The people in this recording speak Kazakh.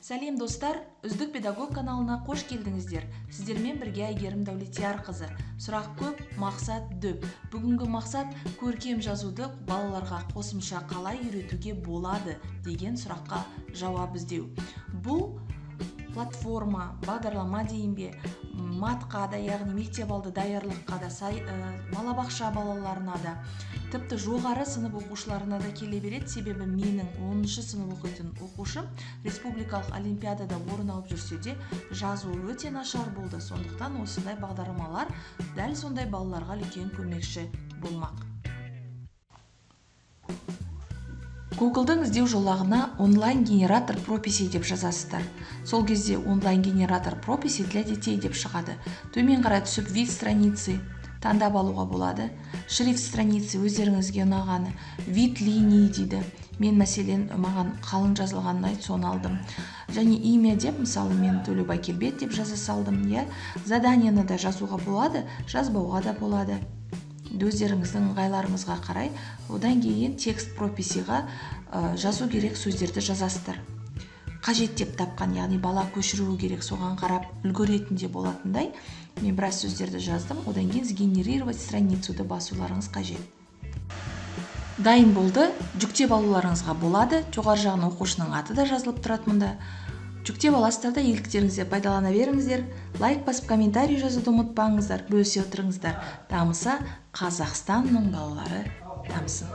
Сәлем достар, үздік педагог каналына қош келдіңіздер. Сіздермен бірге Әйгерім Дәулетиярқызы. Сұрақ көп, мақсат дөп. Бүгінгі мақсат көркем жазуды балаларға қосымша қалай үйретуге болады деген сұраққа жауап іздеу. Бұл платформа, бағдарлама дейін бе, матқа да, яғни мектеп алды даярлыққа да, балабақша балаларына да, тіпті жоғары сынып оқушыларына да келе береді. Себебі менің 10-шы сынып оқитын оқушым республикалық олимпиадада орын алып жүрсе де жазуы өте нашар болды. Сондықтан осындай бағдарламалар дәл сондай балаларға үлкен көмекші болмақ. Google'дың іздеу жолағына онлайн-генератор прописей деп жазасыздар. Сол кезде онлайн-генератор прописей для детей деп шығады. Төмен қарай түсіп вид страницы таңдап алуға болады. Шрифт страницы өздеріңізге ұнағаны, вид линий дейді. Мен мәселен маған қалың жазылғанын ұнайды, соны алдым. Және имя деп, мысалы мен Төлеубай Келбет деп жаза салдым. Заданияны да жазуға болады, жазбауға да болады. Өздеріңіздің ыңғайларыңызға қарай, одан кейін текст прописиға жазу керек сөздерді жазасыздар. Қажет деп тапқан, яғни бала көшіруі керек, соған қарап үлгеретінде болатындай мен біраз сөздерді жаздым. Одан кейін сгенерировать страницуды басуларыңыз қажет. Дайын болды, жүктеп алуларыңызға болады. Жоғары жағын оқушының аты да жазылып тұрады мұнда. Жүктеп аласыздар да еліктеріңізде пайдалана беріңіздер. Лайк басып, комментарий жазуды ұмытпаңыздар, бөлісе отырыңыздар. Дамыса, Қазақстанның балалары дамысын.